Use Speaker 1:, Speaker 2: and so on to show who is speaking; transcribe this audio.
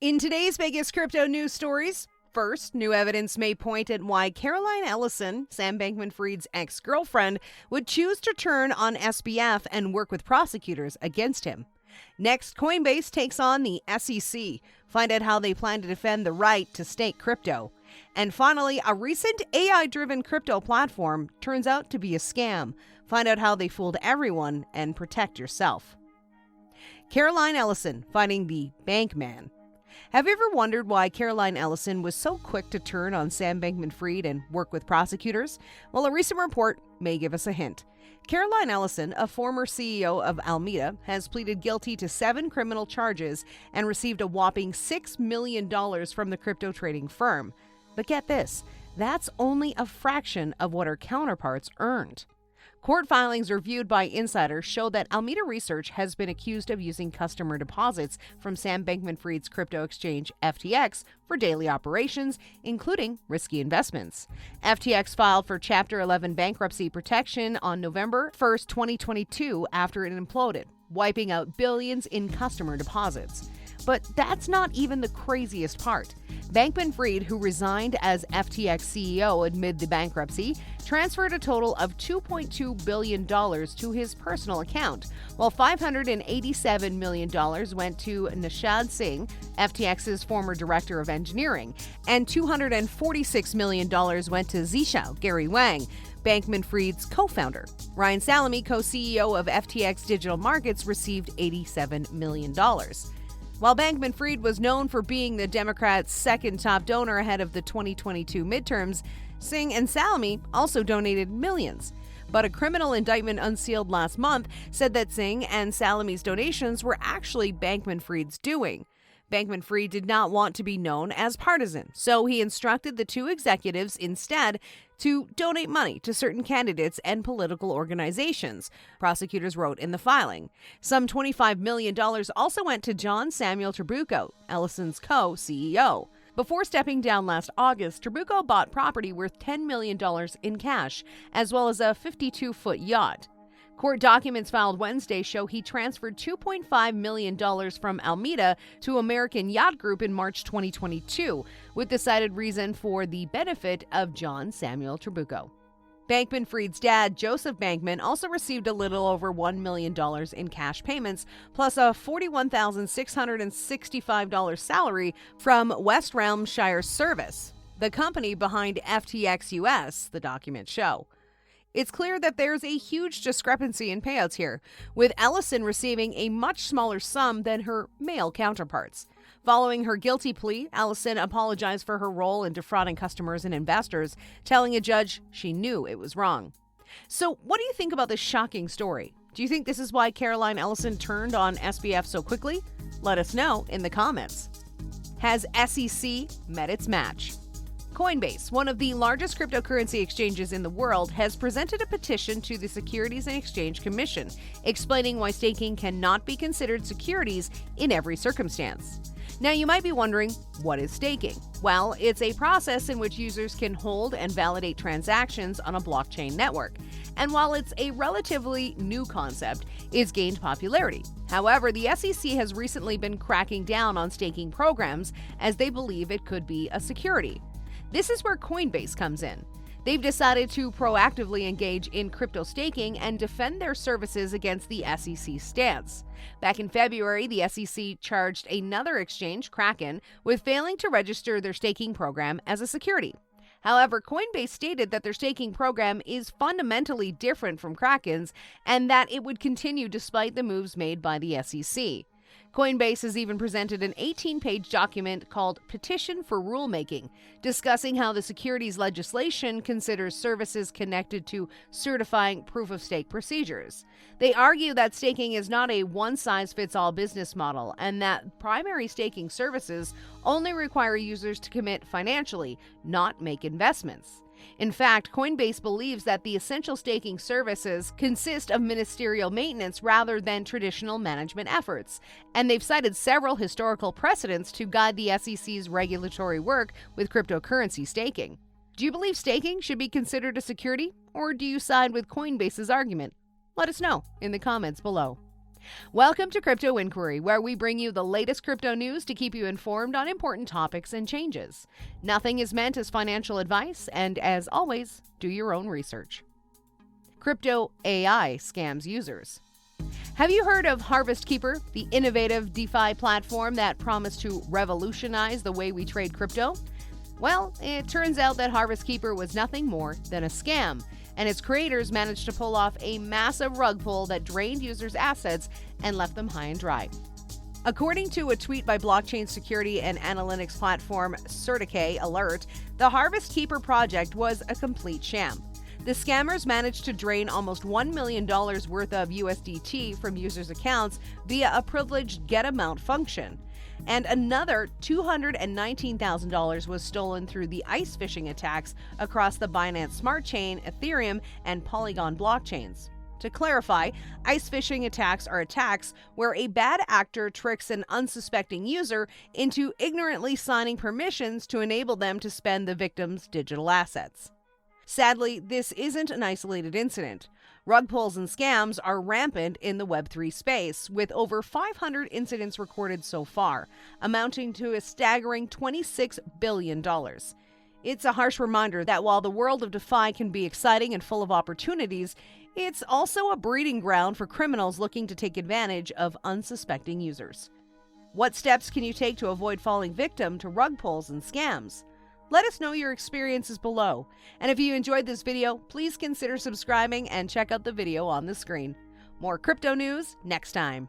Speaker 1: In today's biggest crypto news stories, first, new evidence may point at why Caroline Ellison, Sam Bankman-Fried's ex-girlfriend, would choose to turn on SBF and work with prosecutors against him. Next, Coinbase takes on the SEC. Find out how they plan to defend the right to stake crypto. And finally, a recent AI-driven crypto platform turns out to be a scam. Find out how they fooled everyone and protect yourself. Caroline Ellison fighting the bank man. Have you ever wondered why Caroline Ellison was so quick to turn on Sam Bankman-Fried and work with prosecutors? Well, a recent report may give us a hint. Caroline Ellison, a former CEO of Alameda, has pleaded guilty to 7 criminal charges and received a whopping $6 million from the crypto trading firm. But get this, that's only a fraction of what her counterparts earned. Court filings reviewed by insiders show that Alameda Research has been accused of using customer deposits from Sam Bankman-Fried's crypto exchange FTX for daily operations, including risky investments. FTX filed for Chapter 11 bankruptcy protection on November 1, 2022, after it imploded, wiping out billions in customer deposits. But that's not even the craziest part. Bankman-Fried, who resigned as FTX CEO amid the bankruptcy, transferred a total of $2.2 billion to his personal account, while $587 million went to Nishad Singh, FTX's former director of engineering, and $246 million went to Zishao, Gary Wang, Bankman-Fried's co-founder. Ryan Salame, co-CEO of FTX Digital Markets, received $87 million. While Bankman-Fried was known for being the Democrats' second top donor ahead of the 2022 midterms, Singh and Salame also donated millions. But a criminal indictment unsealed last month said that Singh and Salame's donations were actually Bankman-Fried's doing. Bankman-Fried did not want to be known as partisan, so he instructed the two executives instead to donate money to certain candidates and political organizations, prosecutors wrote in the filing. Some $25 million also went to John Samuel Trabucco, Ellison's co-CEO. Before stepping down last August, Trabucco bought property worth $10 million in cash, as well as a 52-foot yacht. Court documents filed Wednesday show he transferred $2.5 million from Alameda to American Yacht Group in March 2022, with the cited reason for the benefit of John Samuel Trabucco. Bankman-Fried's dad, Joseph Bankman, also received a little over $1 million in cash payments, plus a $41,665 salary from West Realmshire Service, the company behind FTX US, the documents show. It's clear that there's a huge discrepancy in payouts here, with Ellison receiving a much smaller sum than her male counterparts. Following her guilty plea, Ellison apologized for her role in defrauding customers and investors, telling a judge she knew it was wrong. So, what do you think about this shocking story? Do you think this is why Caroline Ellison turned on SBF so quickly? Let us know in the comments. Has SEC met its match? Coinbase, one of the largest cryptocurrency exchanges in the world, has presented a petition to the Securities and Exchange Commission, explaining why staking cannot be considered securities in every circumstance. Now, you might be wondering, what is staking? Well, it's a process in which users can hold and validate transactions on a blockchain network. And while it's a relatively new concept, it's gained popularity. However, the SEC has recently been cracking down on staking programs as they believe it could be a security. This is where Coinbase comes in. They've decided to proactively engage in crypto staking and defend their services against the SEC stance. Back in February, the SEC charged another exchange, Kraken, with failing to register their staking program as a security. However, Coinbase stated that their staking program is fundamentally different from Kraken's and that it would continue despite the moves made by the SEC. Coinbase has even presented an 18-page document called Petition for Rulemaking, discussing how the securities legislation considers services connected to certifying proof-of-stake procedures. They argue that staking is not a one-size-fits-all business model and that primary staking services only require users to commit financially, not make investments. In fact, Coinbase believes that the essential staking services consist of ministerial maintenance rather than traditional management efforts, and they've cited several historical precedents to guide the SEC's regulatory work with cryptocurrency staking. Do you believe staking should be considered a security, or do you side with Coinbase's argument? Let us know in the comments below. Welcome to Crypto Inquiry, where we bring you the latest crypto news to keep you informed on important topics and changes. Nothing is meant as financial advice, and as always, do your own research. Crypto AI scams users. Have you heard of Harvest Keeper, the innovative DeFi platform that promised to revolutionize the way we trade crypto? Well, it turns out that Harvest Keeper was nothing more than a scam, and its creators managed to pull off a massive rug pull that drained users' assets and left them high and dry. According to a tweet by blockchain security and analytics platform Certicay Alert, the Harvest Keeper project was a complete sham. The scammers managed to drain almost $1 million worth of USDT from users' accounts via a privileged get amount function. And another $219,000 was stolen through the ice phishing attacks across the Binance Smart Chain, Ethereum, and Polygon blockchains. To clarify, ice phishing attacks are attacks where a bad actor tricks an unsuspecting user into ignorantly signing permissions to enable them to spend the victim's digital assets. Sadly, this isn't an isolated incident. Rug pulls and scams are rampant in the Web3 space, with over 500 incidents recorded so far, amounting to a staggering $26 billion. It's a harsh reminder that while the world of DeFi can be exciting and full of opportunities, it's also a breeding ground for criminals looking to take advantage of unsuspecting users. What steps can you take to avoid falling victim to rug pulls and scams? Let us know your experiences below. And if you enjoyed this video, please consider subscribing and check out the video on the screen. More crypto news next time.